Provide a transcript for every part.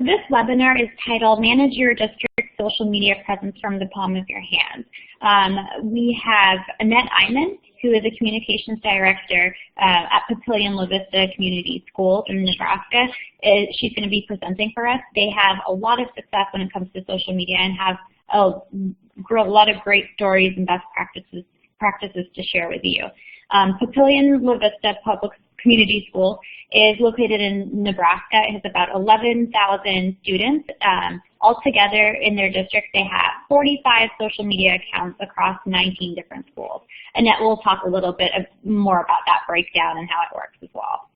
This webinar is titled Manage Your District Social Media Presence from the Palm of Your Hand. We have Annette Eyman, who is a Communications Director at Papillion La Vista Community Schools in Nebraska. She's going to be presenting for us. They have a lot of success when it comes to social media and have a lot of great stories and best practices to share with you. Papillion La Vista Public Community School is located in Nebraska. It has about 11,000 students. Altogether in their district, they have 45 social media accounts across 19 different schools. Annette will talk a little bit more about that breakdown and how it works as well.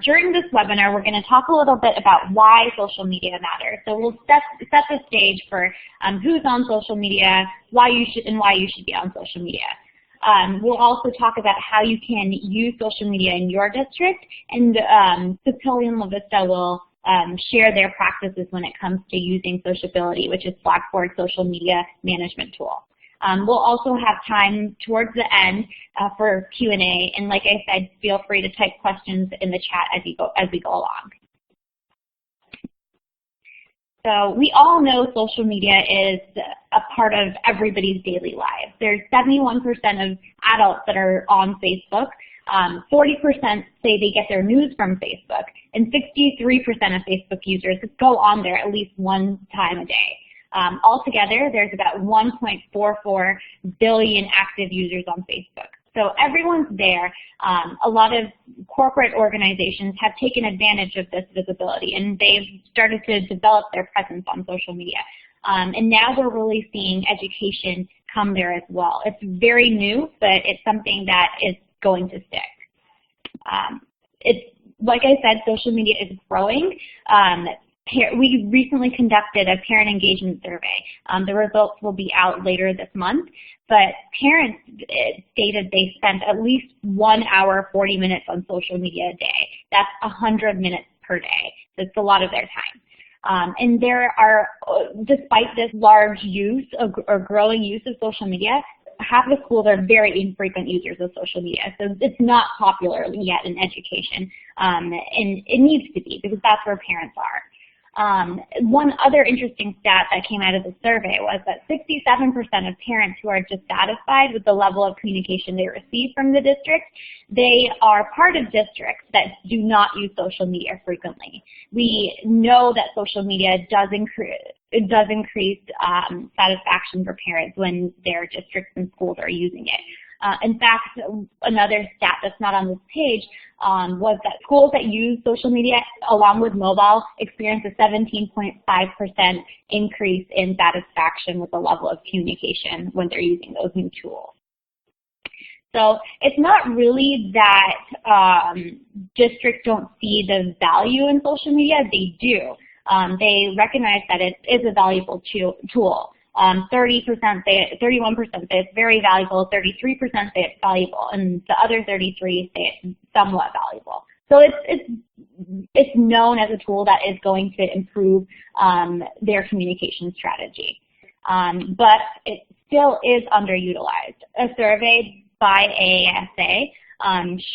During this webinar, we're going to talk a little bit about why social media matters. So we'll set the stage for who's on social media, why you should be on social media. We'll also talk about how you can use social media in your district, and Papillion La Vista will share their practices when it comes to using Sociability, which is Blackboard's social media management tool. We'll also have time towards the end for Q&A, and like I said, feel free to type questions in the chat as we go along. So we all know social media is a part of everybody's daily lives. There's 71% of adults that are on Facebook. 40% say they get their news from Facebook, and 63% of Facebook users go on there at least one time a day. Altogether, there's about 1.44 billion active users on Facebook. So everyone's there. A lot of corporate organizations have taken advantage of this visibility, and they've started to develop their presence on social media. And now we're really seeing education come there as well. It's very new, but it's something that is going to stick. Like I said, social media is growing. We recently conducted a parent engagement survey. The results will be out later this month, but parents stated they spent at least 1 hour, 40 minutes on social media a day. That's 100 minutes per day. That's a lot of their time. And there are, despite this large use or growing use of social media, half the schools are very infrequent users of social media. So it's not popular yet in education, and it needs to be, because that's where parents are. One other interesting stat that came out of the survey was that 67% of parents who are dissatisfied with the level of communication they receive from the district, they are part of districts that do not use social media frequently. We know that social media does increase satisfaction for parents when their districts and schools are using it. In fact, another stat that's not on this page was that schools that use social media along with mobile experience a 17.5% increase in satisfaction with the level of communication when they're using those new tools. So it's not really that districts don't see the value in social media. They do. They recognize that it is a valuable tool. 30% say 31% say it's very valuable, 33% say it's valuable, and the other 33 say it's somewhat valuable. So it's known as a tool that is going to improve their communication strategy. But it still is underutilized. A survey by AASA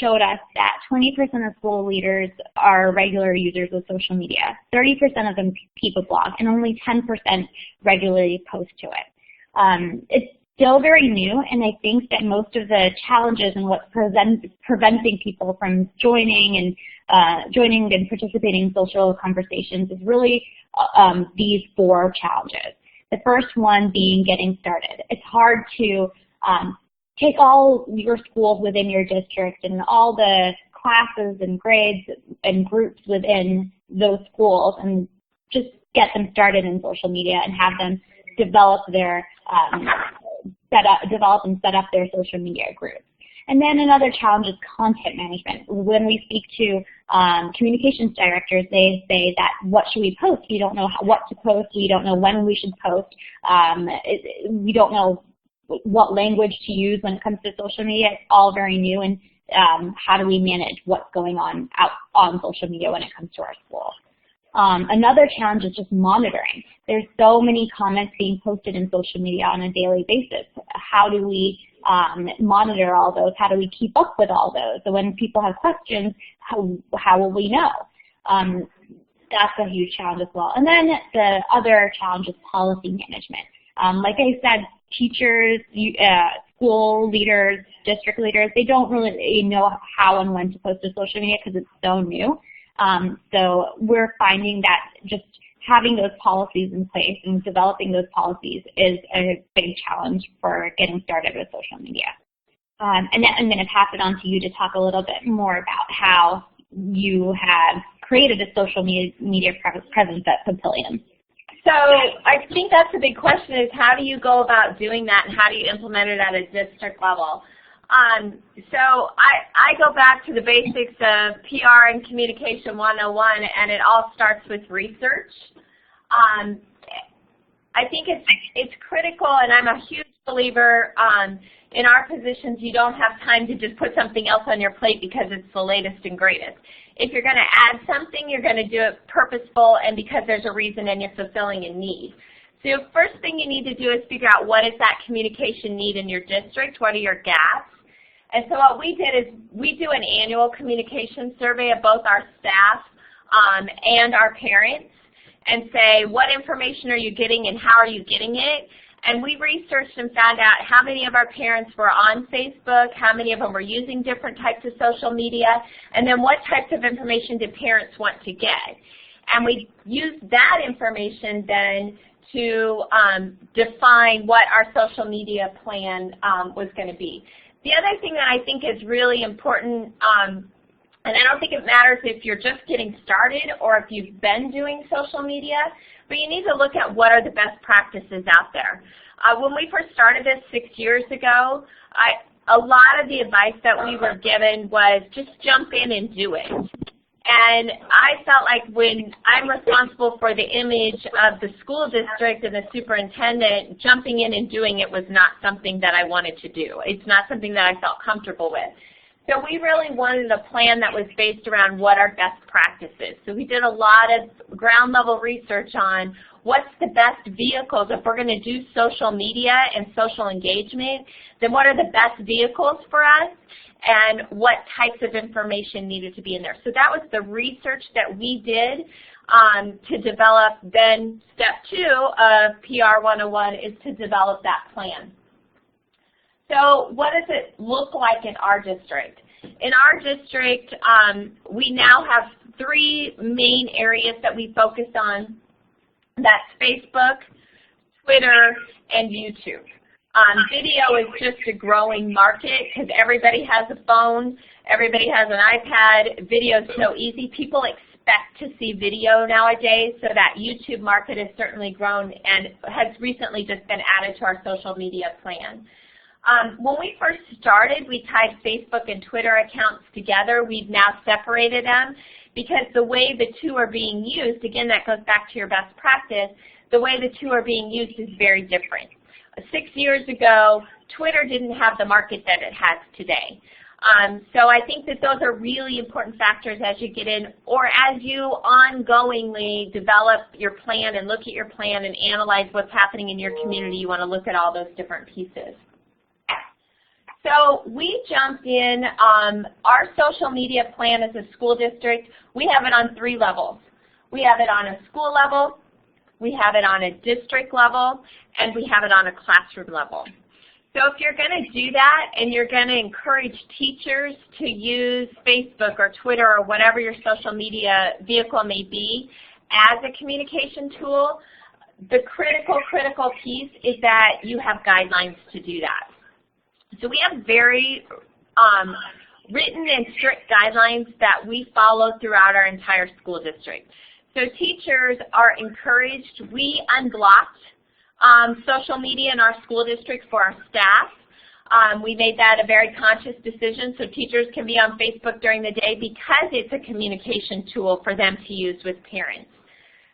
showed us that 20% of school leaders are regular users of social media, 30% of them keep a blog, and only 10% regularly post to it. It's still very new, and I think that most of the challenges and what's preventing people from joining and participating in social conversations is really these 4 challenges. The first one being getting started. It's hard to take all your schools within your district and all the classes and grades and groups within those schools and just get them started in social media and have them develop their develop and set up their social media groups. And then another challenge is content management. When we speak to communications directors, they say that what should we post? We don't know what to post. We don't know when we should post. We don't know what language to use when it comes to social media. It's all very new, and how do we manage what's going on out on social media when it comes to our school? Another challenge is just monitoring. There's so many comments being posted in social media on a daily basis. How do we monitor all those? How do we keep up with all those? So when people have questions, how will we know? that's a huge challenge as well. And then the other challenge is policy management. Like I said, teachers, school leaders, district leaders, they don't really know how and when to post to social media because it's so new. So we're finding that just having those policies in place and developing those policies is a big challenge for getting started with social media. And then I'm going to pass it on to you to talk a little bit more about how you have created a social media presence at Papillion. So I think that's a big question, is how do you go about doing that and how do you implement it at a district level? So I go back to the basics of PR and Communication 101, and it all starts with research. I think it's critical, and I'm a huge believer in our positions, you don't have time to just put something else on your plate because it's the latest and greatest. If you're going to add something, you're going to do it purposeful and because there's a reason and you're fulfilling a need. So first thing you need to do is figure out what is that communication need in your district, what are your gaps. And so what we did is we do an annual communication survey of both our staff and our parents and say, what information are you getting and how are you getting it? And we researched and found out how many of our parents were on Facebook, how many of them were using different types of social media, and then what types of information did parents want to get. And we used that information then to define what our social media plan was going to be. The other thing that I think is really important, and I don't think it matters if you're just getting started or if you've been doing social media, but you need to look at what are the best practices out there. When we first started this 6 years ago, a lot of the advice that we were given was just jump in and do it. And I felt like when I'm responsible for the image of the school district and the superintendent, jumping in and doing it was not something that I wanted to do. It's not something that I felt comfortable with. So we really wanted a plan that was based around what our best practices. So we did a lot of ground level research on what's the best vehicles. If we're going to do social media and social engagement, then what are the best vehicles for us and what types of information needed to be in there. So that was the research that we did to develop. Then step 2 of PR 101 is to develop that plan. So what does it look like in our district? In our district, we now have 3 main areas that we focus on. That's Facebook, Twitter, and YouTube. Video is just a growing market because everybody has a phone, everybody has an iPad. Video is so easy. People expect to see video nowadays, so that YouTube market has certainly grown and has recently just been added to our social media plan. When we first started, we tied Facebook and Twitter accounts together. We've now separated them because the way the two are being used, again, that goes back to your best practice, the way the two are being used is very different. 6 years ago, Twitter didn't have the market that it has today. So I think that those are really important factors as you get in or as you ongoingly develop your plan and look at your plan and analyze what's happening in your community. You want to look at all those different pieces. So we jumped in, our social media plan as a school district, we have it on 3 levels. We have it on a school level, we have it on a district level, and we have it on a classroom level. So if you're going to do that and you're going to encourage teachers to use Facebook or Twitter or whatever your social media vehicle may be as a communication tool, the critical piece is that you have guidelines to do that. So we have very written and strict guidelines that we follow throughout our entire school district. So teachers are encouraged. We unblocked social media in our school district for our staff. We made that a very conscious decision so teachers can be on Facebook during the day because it's a communication tool for them to use with parents.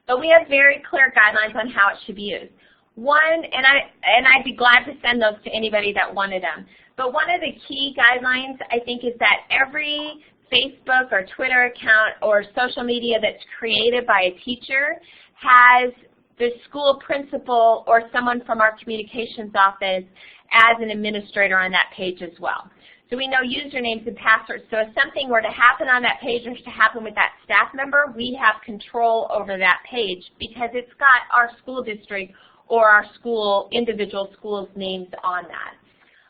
But we have very clear guidelines on how it should be used. I'd be glad to send those to anybody that wanted them. But one of the key guidelines, I think, is that every Facebook or Twitter account or social media that's created by a teacher has the school principal or someone from our communications office as an administrator on that page as well. So we know usernames and passwords. So if something were to happen on that page or to happen with that staff member, we have control over that page because it's got our school district or our school, individual schools' names on that.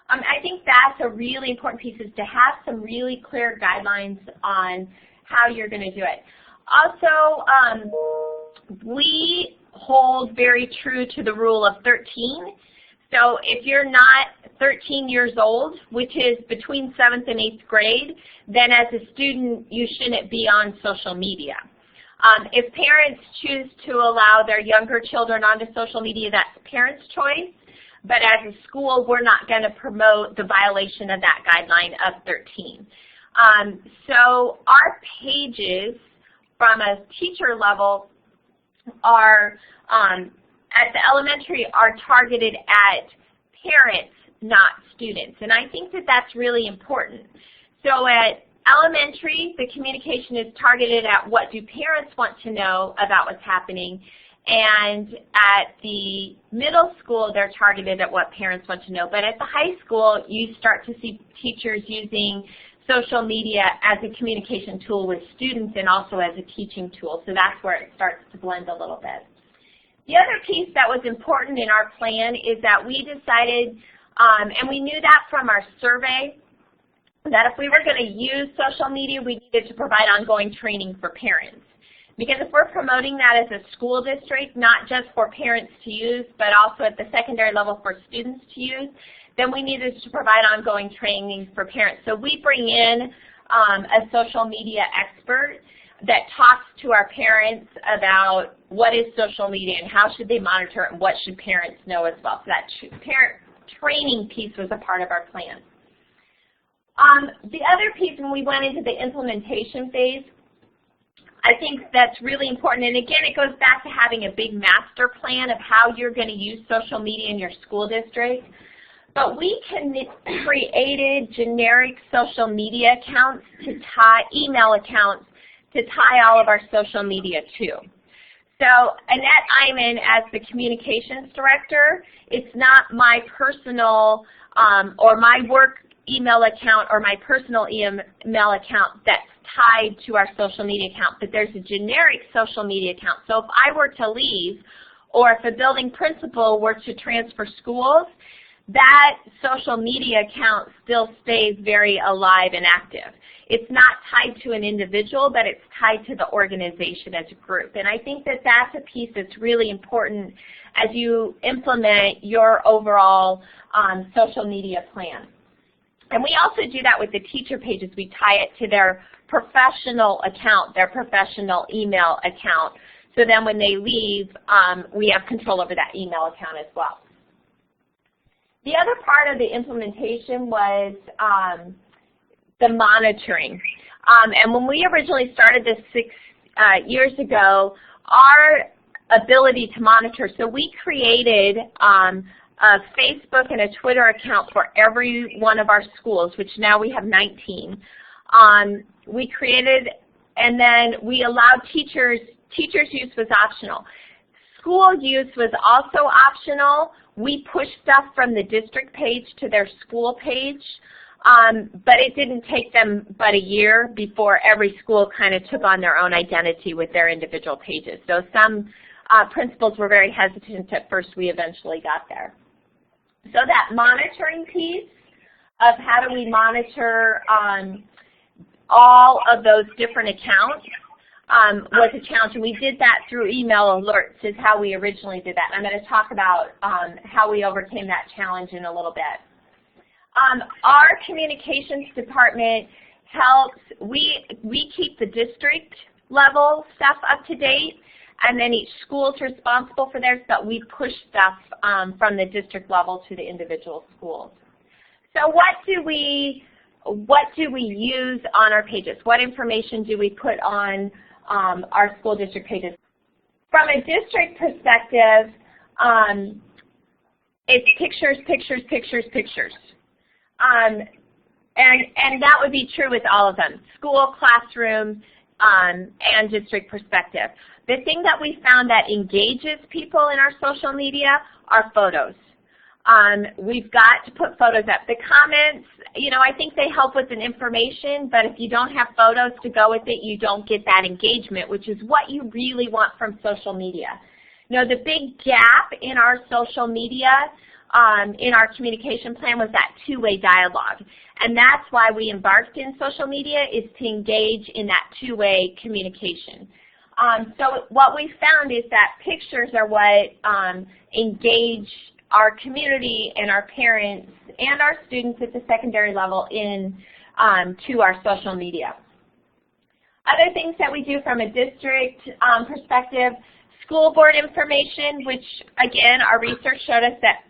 I think that's a really important piece, is to have some really clear guidelines on how you're going to do it. Also, we hold very true to the rule of 13. So if you're not 13 years old, which is between 7th and 8th grade, then as a student you shouldn't be on social media. If parents choose to allow their younger children onto social media, that's parents' choice. But as a school, we're not going to promote the violation of that guideline of 13. So our pages from a teacher level are, at the elementary, are targeted at parents, not students. And I think that that's really important. So at elementary, the communication is targeted at what do parents want to know about what's happening. And at the middle school, they're targeted at what parents want to know. But at the high school, you start to see teachers using social media as a communication tool with students and also as a teaching tool. So that's where it starts to blend a little bit. The other piece that was important in our plan is that we decided, and we knew that from our survey, that if we were going to use social media, we needed to provide ongoing training for parents. Because if we're promoting that as a school district, not just for parents to use, but also at the secondary level for students to use, then we needed to provide ongoing training for parents. So we bring in a social media expert that talks to our parents about what is social media and how should they monitor it and what should parents know as well. So that parent training piece was a part of our plan. The other piece, when we went into the implementation phase, I think that's really important. And again, it goes back to having a big master plan of how you're going to use social media in your school district. But we created generic social media accounts to tie, email accounts, to tie all of our social media to. So Annette Iman, as the communications director, it's not my personal or my work email account or my personal email account that's tied to our social media account, but there's a generic social media account. So if I were to leave, or if a building principal were to transfer schools, that social media account still stays very alive and active. It's not tied to an individual, but it's tied to the organization as a group. And I think that that's a piece that's really important as you implement your overall social media plan. And we also do that with the teacher pages. We tie it to their professional account, their professional email account. So then when they leave, we have control over that email account as well. The other part of the implementation was the monitoring. And when we originally started this 6 years ago, our ability to monitor, so we created a Facebook and a Twitter account for every one of our schools, which now we have 19. We created, and then we allowed teachers use was optional. School use was also optional. We pushed stuff from the district page to their school page, but it didn't take them but a year before every school kind of took on their own identity with their individual pages. So some principals were very hesitant at first. We eventually got there. So that monitoring piece of how do we monitor all of those different accounts was a challenge, and we did that through email alerts is how we originally did that. I'm going to talk about how we overcame that challenge in a little bit. Our communications department helps, we keep the district level stuff up to date, and then each school is responsible for theirs, but we push stuff from the district level to the individual schools. So what do we use on our pages? What information do we put on our school district pages? From a district perspective, it's pictures, pictures, pictures, pictures. And that would be true with all of them, school, classroom, and district perspective. The thing that we found that engages people in our social media are photos. We've got to put photos up. The comments, you know, I think they help with an information, but if you don't have photos to go with it, you don't get that engagement, which is what you really want from social media. You know, the big gap in our social media, in our communication plan, was that two-way dialogue. And that's why we embarked in social media, is to engage in that two-way communication. So what we found is that pictures are what engage our community and our parents and our students at the secondary level in to our social media. Other things that we do from a district perspective, school board information, which again our research showed us that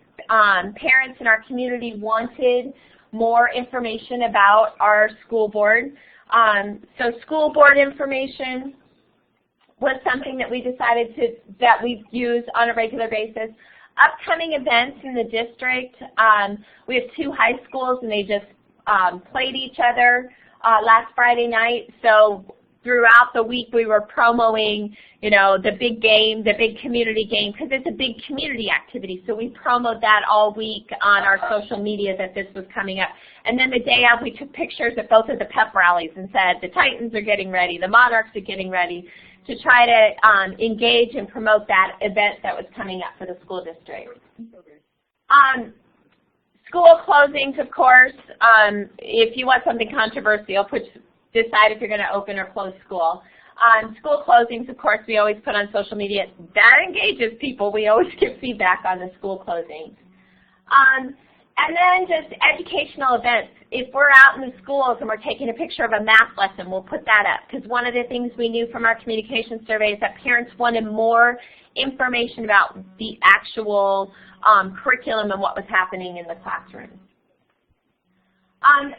parents in our community wanted more information about our school board. So school board information was something that we decided that we use on a regular basis. Upcoming events in the district, we have two high schools and they just played each other last Friday night. So throughout the week we were promoting, you know, the big game, the big community game, because it's a big community activity. So we promoted that all week on our social media that this was coming up. And then the day of, we took pictures at both of the pep rallies and said the Titans are getting ready, the Monarchs are getting ready, to try to engage and promote that event that was coming up for the school district. School closings, of course. If you want something controversial, decide if you're going to open or close school. School closings, of course, we always put on social media. That engages people. We always give feedback on the school closings. And then just educational events. If we're out in the schools and we're taking a picture of a math lesson, we'll put that up. Because one of the things we knew from our communication survey is that parents wanted more information about the actual curriculum and what was happening in the classroom. On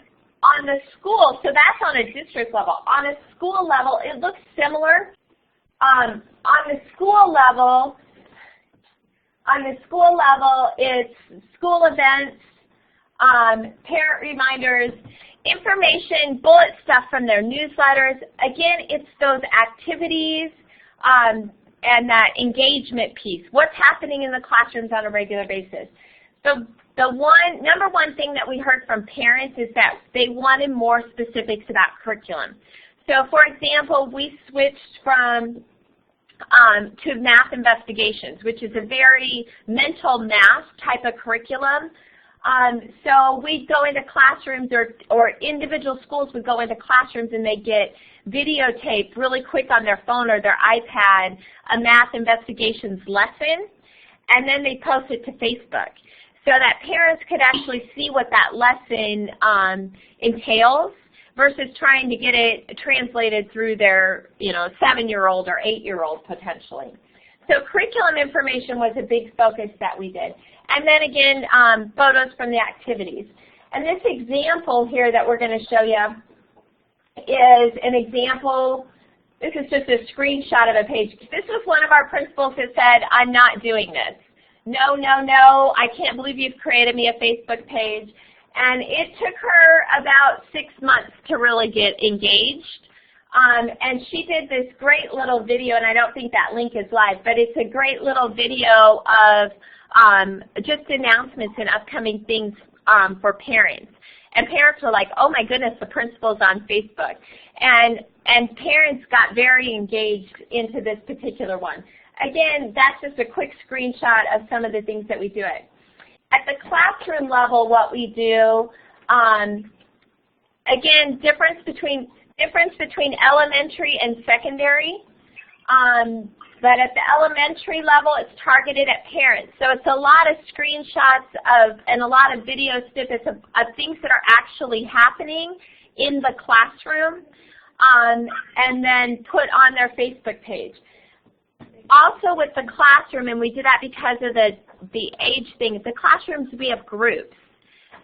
the school, so that's on a district level. On a school level, it looks similar. On the school level, it's school events, parent reminders, information, bullet stuff from their newsletters. Again, it's those activities and that engagement piece. What's happening in the classrooms on a regular basis? So the number one thing that we heard from parents is that they wanted more specifics about curriculum. So for example, we switched from to math investigations, which is a very mental math type of curriculum. So we'd go into classrooms or individual schools would go into classrooms and they get videotaped really quick on their phone or their iPad a math investigations lesson, and then they post it to Facebook so that parents could actually see what that lesson entails versus trying to get it translated through their 7-year-old or 8-year-old potentially. So curriculum information was a big focus that we did. And then again, photos from the activities. And this example here that we're going to show you is an example. This is just a screenshot of a page. This was one of our principals that said, I'm not doing this. No, no, no, I can't believe you've created me a Facebook page. And it took her about 6 months to really get engaged. And she did this great little video, and I don't think that link is live, but it's a great little video of just announcements and upcoming things for parents. And parents were like, oh my goodness, the principal's on Facebook. And parents got very engaged into this particular one. Again, that's just a quick screenshot of some of the things that we do it. At the classroom level, what we do, again, difference between elementary and secondary. But at the elementary level, it's targeted at parents. So it's a lot of screenshots and a lot of video snippets of things that are actually happening in the classroom and then put on their Facebook page. Also with the classroom, and we did that because of the age thing, the classrooms, we have groups.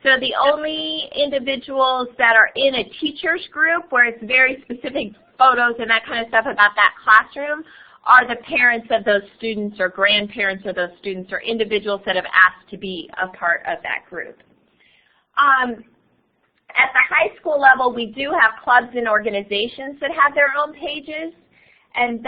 So the only individuals that are in a teacher's group where it's very specific photos and that kind of stuff about that classroom are the parents of those students or grandparents of those students or individuals that have asked to be a part of that group. At the high school level, we do have clubs and organizations that have their own pages, and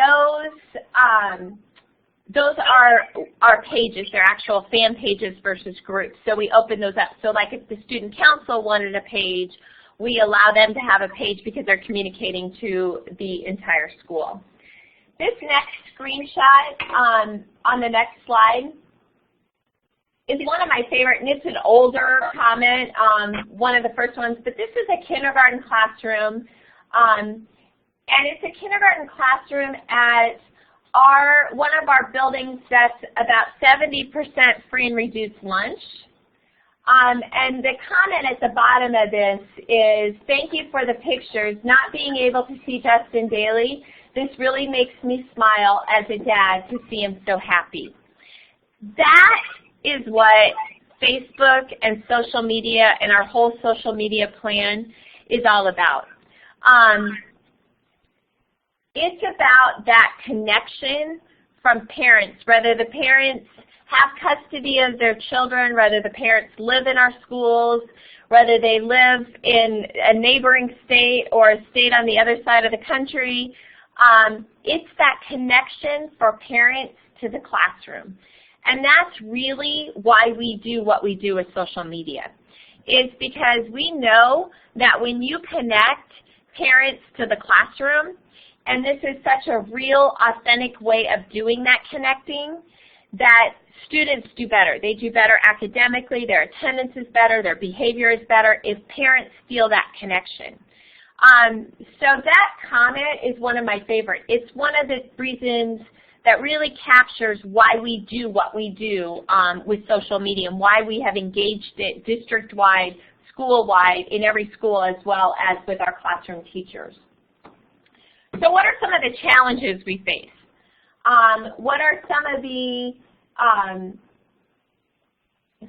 those are our pages. They're actual fan pages versus groups. So we open those up. So like if the student council wanted a page, we allow them to have a page because they're communicating to the entire school. This next screenshot on the next slide is one of my favorite, and it's an older comment, one of the first ones, but this is a kindergarten classroom, and it's a kindergarten classroom at one of our buildings that's about 70% free and reduced lunch. And the comment at the bottom of this is, thank you for the pictures. Not being able to see Justin daily, this really makes me smile as a dad to see him so happy. That is what Facebook and social media and our whole social media plan is all about. It's about that connection from parents, whether the parents have custody of their children, whether the parents live in our schools, whether they live in a neighboring state or a state on the other side of the country. It's that connection for parents to the classroom. And that's really why we do what we do with social media. It's because we know that when you connect parents to the classroom, and this is such a real, authentic way of doing that connecting, that students do better. They do better academically, their attendance is better, their behavior is better if parents feel that connection. So that comment is one of my favorite. It's one of the reasons that really captures why we do what we do with social media and why we have engaged it district-wide, school-wide, in every school as well as with our classroom teachers. So what are some of the challenges we face? What are some of the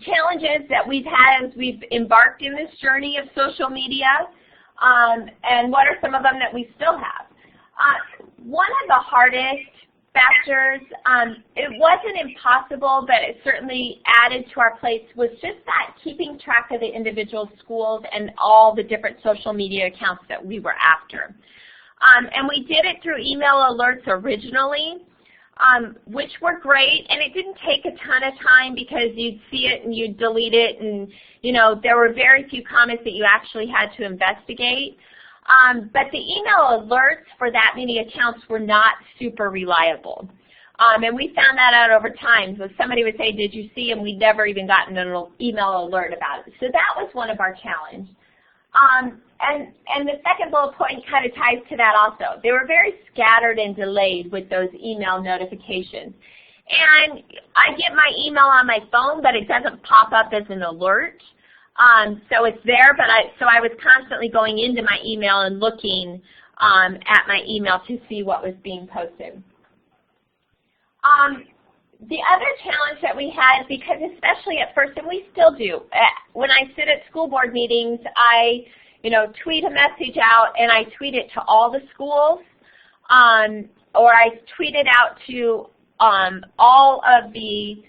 challenges that we've had as we've embarked in this journey of social media, and what are some of them that we still have? One of the hardest factors, it wasn't impossible, but it certainly added to our plates, was just that keeping track of the individual schools and all the different social media accounts that we were after. And we did it through email alerts originally, which were great, and it didn't take a ton of time because you'd see it and you'd delete it, and there were very few comments that you actually had to investigate. But the email alerts for that many accounts were not super reliable. And we found that out over time. So somebody would say, did you see? And we'd never even gotten an email alert about it. So that was one of our challenges. And the second bullet point kind of ties to that also. They were very scattered and delayed with those email notifications. And I get my email on my phone, but it doesn't pop up as an alert. So it's there, but I was constantly going into my email and looking at my email to see what was being posted. The other challenge that we had, because especially at first, and we still do, when I sit at school board meetings, I tweet a message out and I tweet it to all the schools, or I tweet it out to all of the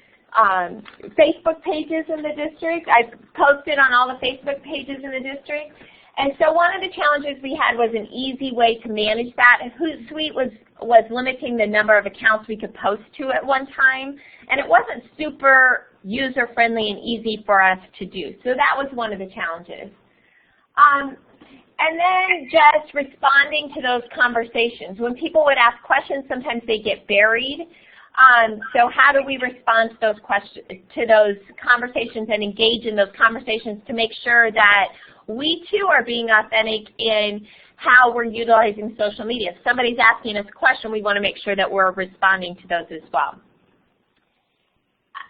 Facebook pages in the district. I posted on all the Facebook pages in the district. And so one of the challenges we had was an easy way to manage that. And Hootsuite was limiting the number of accounts we could post to at one time. And it wasn't super user-friendly and easy for us to do. So that was one of the challenges. And then just responding to those conversations. When people would ask questions, sometimes they get buried. So how do we respond to those questions, to those conversations, and engage in those conversations to make sure that we too are being authentic in how we're utilizing social media? If somebody's asking us a question, we want to make sure that we're responding to those as well.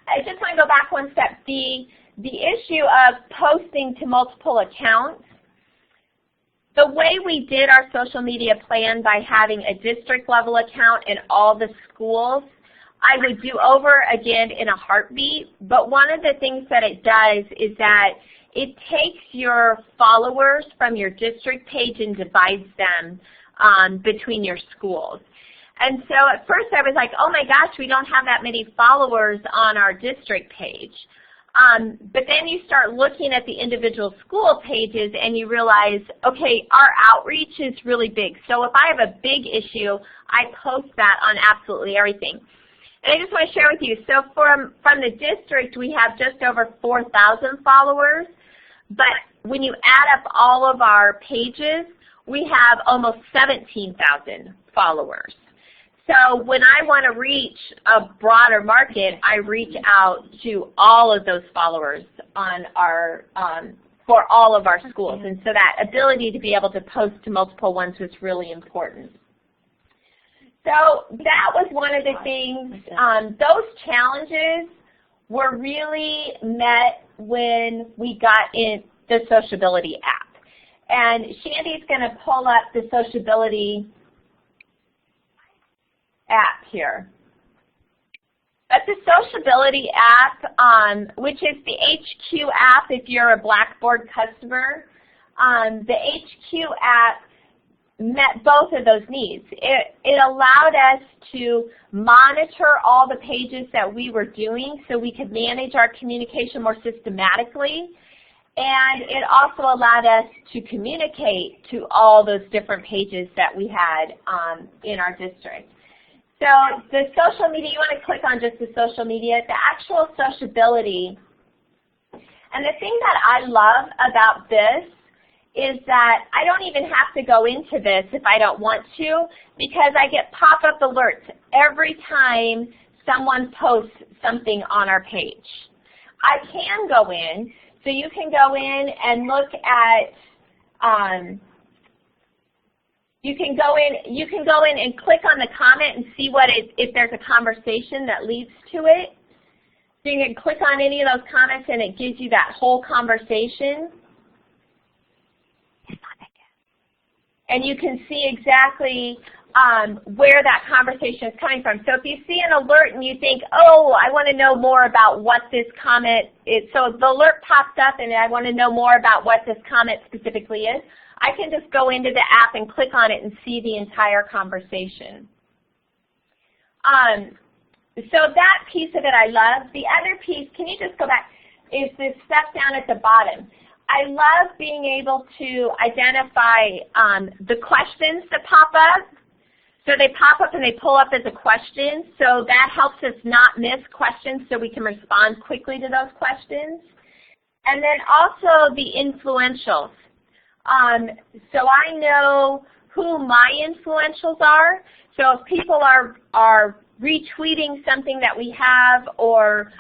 I just want to go back one step. The issue of posting to multiple accounts, the way we did our social media plan by having a district level account in all the schools, I would do over again in a heartbeat, but one of the things that it does is that it takes your followers from your district page and divides them between your schools. And so at first I was like, oh my gosh, we don't have that many followers on our district page. But then you start looking at the individual school pages and you realize, okay, our outreach is really big. So if I have a big issue, I post that on absolutely everything. And I just want to share with you, so from the district, we have just over 4,000 followers, but when you add up all of our pages, we have almost 17,000 followers. So when I want to reach a broader market, I reach out to all of those followers on our for all of our schools. And so that ability to be able to post to multiple ones was really important. So that was one of the things. Those challenges were really met when we got in the Sociability app. And Shandy's going to pull up the Sociability app here. But the Sociability app, which is the HQ app if you're a Blackboard customer, the HQ app met both of those needs. It allowed us to monitor all the pages that we were doing so we could manage our communication more systematically, and it also allowed us to communicate to all those different pages that we had in our district. So the social media, you want to click on just the social media, the actual sociability. And the thing that I love about this is that I don't even have to go into this if I don't want to, because I get pop-up alerts every time someone posts something on our page. I can go in, so you can go in and look at you can go in and click on the comment and see what if there's a conversation that leads to it. So you can click on any of those comments and it gives you that whole conversation. And you can see exactly where that conversation is coming from. So if you see an alert and you think, oh, I want to know more about what this comment is, so the alert pops up and I want to know more about what this comment specifically is, I can just go into the app and click on it and see the entire conversation. So that piece of it I love. The other piece, can you just go back, is this stuff down at the bottom. I love being able to identify the questions that pop up. So they pop up and they pull up as a question. So that helps us not miss questions so we can respond quickly to those questions. And then also the influentials. So I know who my influentials are. So if people are retweeting something that we have or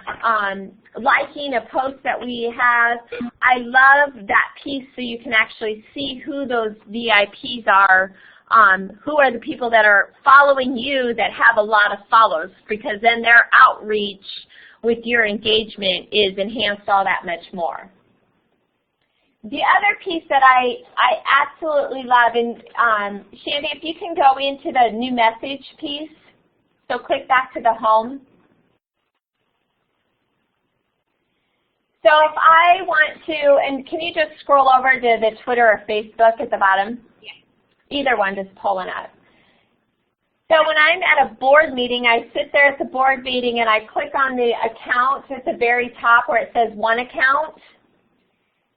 liking a post that we have, I love that piece so you can actually see who those VIPs are, who are the people that are following you that have a lot of followers, because then their outreach with your engagement is enhanced all that much more. The other piece that I absolutely love, and Shandy, if you can go into the new message piece, so click back to the home. So if I want to, and can you just scroll over to the Twitter or Facebook at the bottom? Yeah. Either one, just pull one up. So when I'm at a board meeting, I sit there at the board meeting and I click on the account at the very top where it says one account.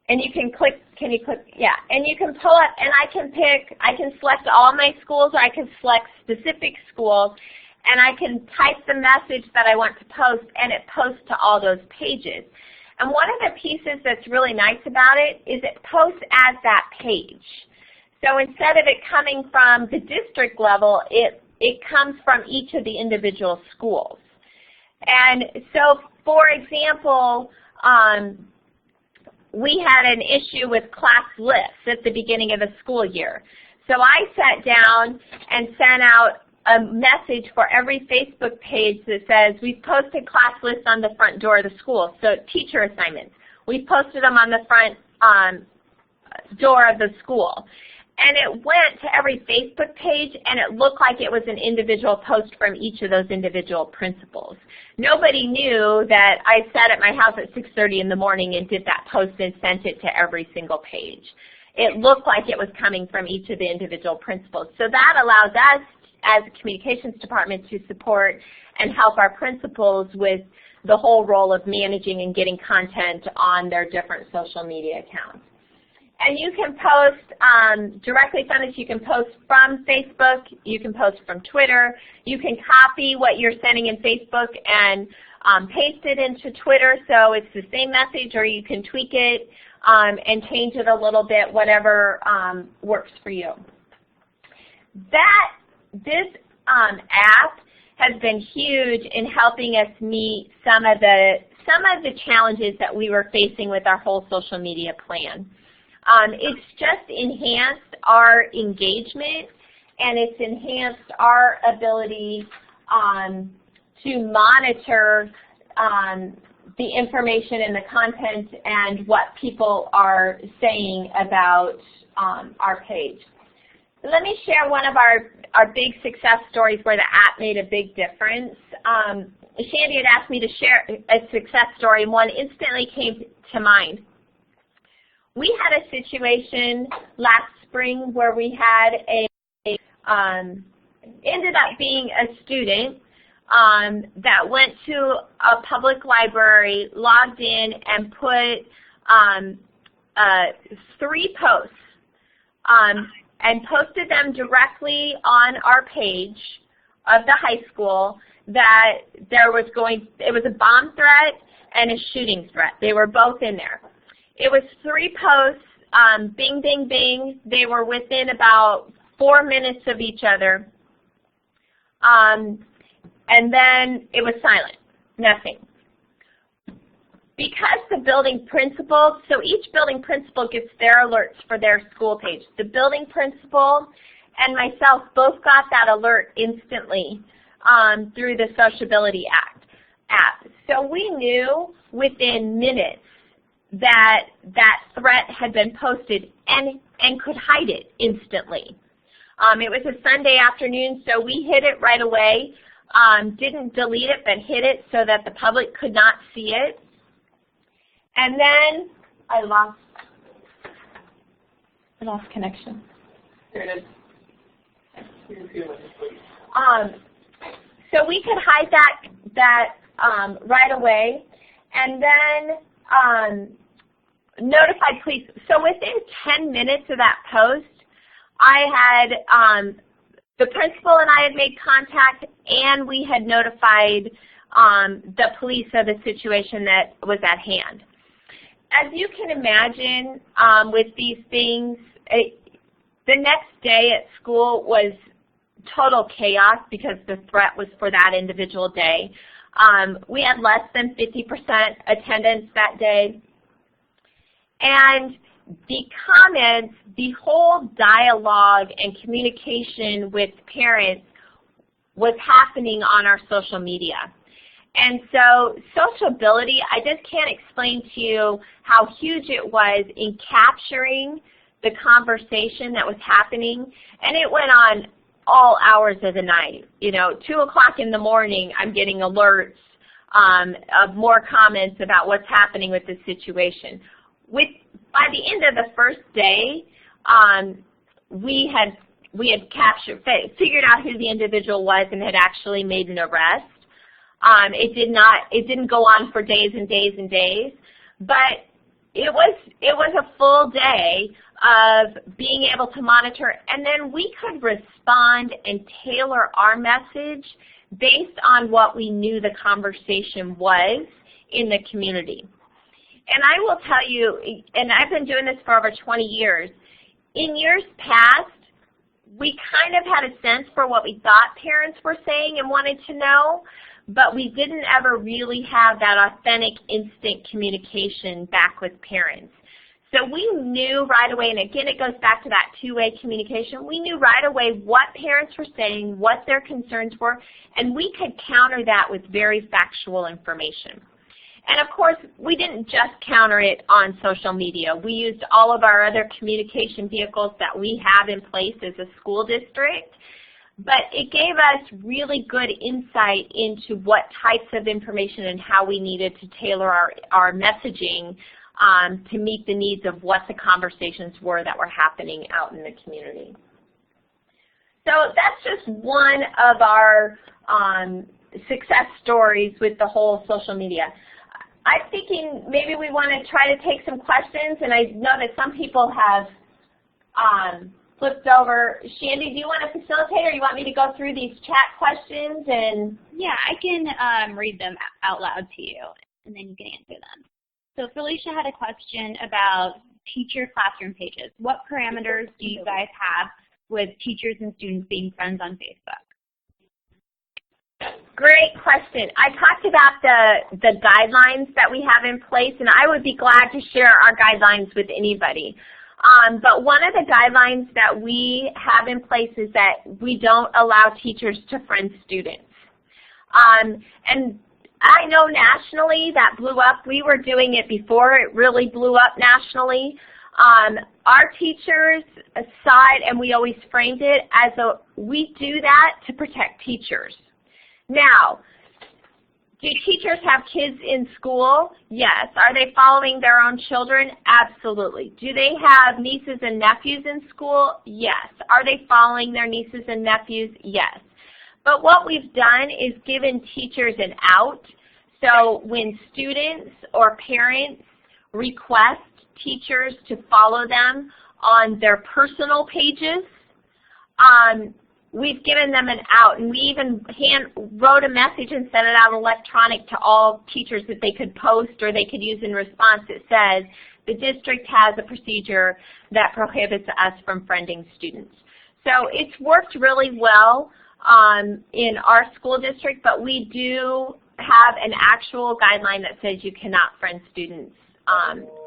And you can click, can you click, yeah, and you can pull up, and I can select all my schools, or I can select specific schools, and I can type the message that I want to post, and it posts to all those pages. And one of the pieces that's really nice about it is it posts as that page. So instead of it coming from the district level, it comes from each of the individual schools. And so, for example, we had an issue with class lists at the beginning of the school year. So I sat down and sent out a message for every Facebook page that says, we've posted class lists on the front door of the school, so teacher assignments. We've posted them on the front door of the school. And it went to every Facebook page, and it looked like it was an individual post from each of those individual principals. Nobody knew that I sat at my house at 6:30 in the morning and did that post and sent it to every single page. It looked like it was coming from each of the individual principals. So that allows us as a communications department to support and help our principals with the whole role of managing and getting content on their different social media accounts. And you can post directly from this. You can post from Facebook. You can post from Twitter. You can copy what you're sending in Facebook and paste it into Twitter so it's the same message, or you can tweak it and change it a little bit, whatever works for you. This app has been huge in helping us meet some of the challenges that we were facing with our whole social media plan. It's just enhanced our engagement, and it's enhanced our ability to monitor the information and the content and what people are saying about our page. So let me share one of our big success stories where the app made a big difference. Shandy had asked me to share a success story, and one instantly came to mind. We had a situation last spring where we had ended up being a student that went to a public library, logged in, and put 3 posts and posted them directly on our page of the high school that it was a bomb threat and a shooting threat. They were both in there. It was 3 posts, bing, bing, bing. They were within about 4 minutes of each other. And then it was silent, nothing. Because the building principal, so each building principal gets their alerts for their school page. The building principal and myself both got that alert instantly through the Sociability app. So we knew within minutes that threat had been posted and could hide it instantly. It was a Sunday afternoon, so we hid it right away. Didn't delete it, but hid it so that the public could not see it. And then I lost connection. There it is. So we could hide that right away, and then notified police. So within 10 minutes of that post, I had the principal and I had made contact, and we had notified the police of the situation that was at hand. As you can imagine, with these things, the next day at school was total chaos because the threat was for that individual day. We had less than 50% attendance that day. And the comments, the whole dialogue and communication with parents was happening on our social media. And so Sociability, I just can't explain to you how huge it was in capturing the conversation that was happening. And it went on all hours of the night. 2 o'clock in the morning, I'm getting alerts of more comments about what's happening with this situation. By the end of the first day, we had figured out who the individual was and had actually made an arrest. It didn't go on for days and days and days, but it was a full day of being able to monitor, and then we could respond and tailor our message based on what we knew the conversation was in the community. And I will tell you, and I've been doing this for over 20 years, in years past, we kind of had a sense for what we thought parents were saying and wanted to know, but we didn't ever really have that authentic, instant communication back with parents. So we knew right away, and again it goes back to that two-way communication, we knew right away what parents were saying, what their concerns were, and we could counter that with very factual information. And of course, we didn't just counter it on social media. We used all of our other communication vehicles that we have in place as a school district. But it gave us really good insight into what types of information and how we needed to tailor our messaging to meet the needs of what the conversations were that were happening out in the community. So that's just one of our success stories with the whole social media. I'm thinking maybe we want to try to take some questions, and I know that some people have flipped over. Shandy, do you want to facilitate, or you want me to go through these chat questions? And yeah, I can read them out loud to you, and then you can answer them. So Felicia had a question about teacher classroom pages. What parameters do you guys have with teachers and students being friends on Facebook? Great question. I talked about the guidelines that we have in place, and I would be glad to share our guidelines with anybody. But one of the guidelines that we have in place is that we don't allow teachers to friend students. And I know nationally that blew up. We were doing it before it really blew up nationally. Our teachers saw it, and we always framed it as we do that to protect teachers. Now, do teachers have kids in school? Yes. Are they following their own children? Absolutely. Do they have nieces and nephews in school? Yes. Are they following their nieces and nephews? Yes. But what we've done is given teachers an out. So when students or parents request teachers to follow them on their personal pages, we've given them an out, and we even wrote a message and sent it out electronic to all teachers that they could post or they could use in response. It says, the district has a procedure that prohibits us from friending students. So it's worked really well in our school district, but we do have an actual guideline that says you cannot friend students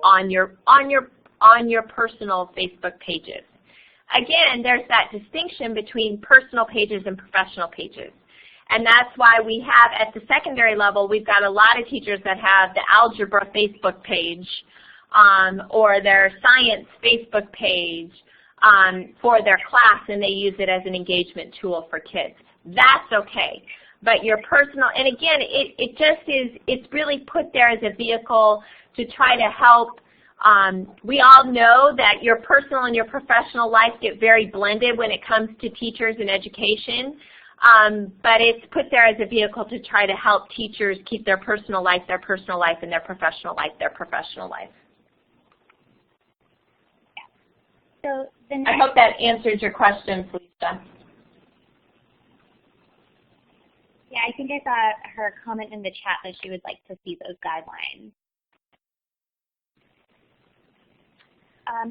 on your personal Facebook pages. Again, there's that distinction between personal pages and professional pages. And that's why we have, at the secondary level, we've got a lot of teachers that have the algebra Facebook page or their science Facebook page for their class, and they use it as an engagement tool for kids. That's okay. But your personal, and again, it just is, it's really put there as a vehicle to try to help. We all know that your personal and your professional life get very blended when it comes to teachers and education, but it's put there as a vehicle to try to help teachers keep their personal life, and their professional life. So I hope that answers your question, Felicia. Yeah, I think I saw her comment in the chat that she would like to see those guidelines.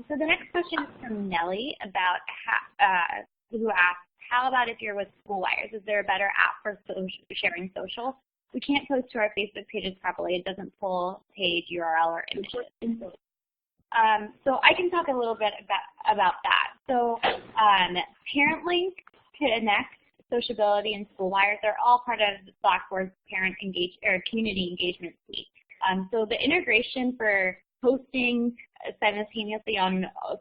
So the next question is from Nellie about who asked, how about if you're with school wires? Is there a better app for sharing social? We can't post to our Facebook pages properly. It doesn't pull page URL or images. So I can talk a little bit about that. So ParentLink, Connect, Sociability, and SchoolWires are all part of Blackboard's community engagement suite. So the integration for posting simultaneously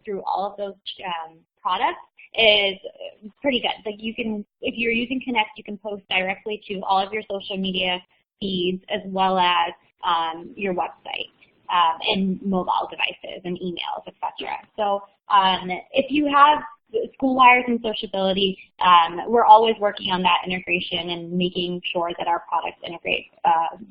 through all of those products is pretty good. Like you can, if you're using Connect, you can post directly to all of your social media feeds as well as your website and mobile devices and emails, etc. So if you have SchoolWires and Sociability, we're always working on that integration and making sure that our products integrate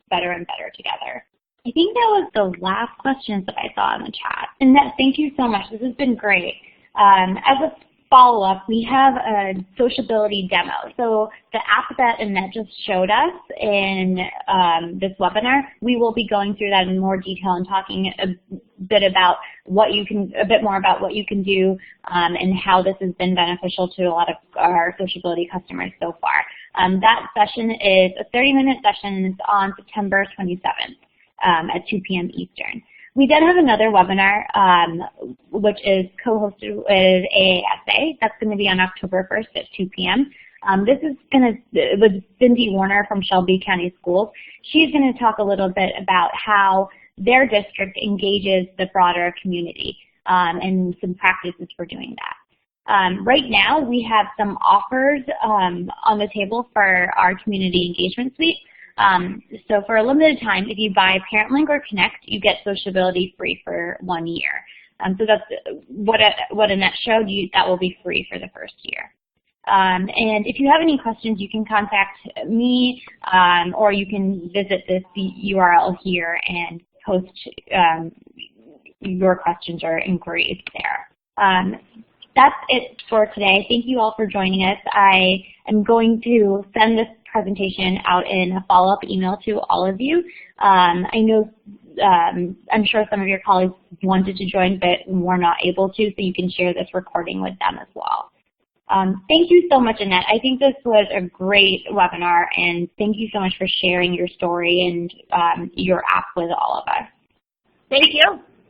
better and better together. I think that was the last questions that I saw in the chat. Annette, thank you so much. This has been great. As a follow-up, we have a Sociability Demo. So the app that Annette just showed us in this webinar, we will be going through that in more detail and talking a bit more about what you can do and how this has been beneficial to a lot of our Sociability customers so far. That session is a 30-minute session, and it's on September 27th. At 2 p.m. Eastern. We then have another webinar, which is co-hosted with AASA. That's going to be on October 1st at 2 p.m. This is with Cindy Warner from Shelby County Schools. She's going to talk a little bit about how their district engages the broader community and some practices for doing that. Right now, we have some offers on the table for our community engagement suite. So for a limited time, if you buy ParentLink or Connect, you get Sociability free for 1 year. So that's what Annette showed you. That will be free for the first year. And if you have any questions, you can contact me, or you can visit this URL here and post your questions or inquiries there. That's it for today. Thank you all for joining us. I am going to send this presentation out in a follow-up email to all of you. I know I'm sure some of your colleagues wanted to join but were not able to, so you can share this recording with them as well. Thank you so much, Annette. I think this was a great webinar, and thank you so much for sharing your story and your app with all of us. Thank you.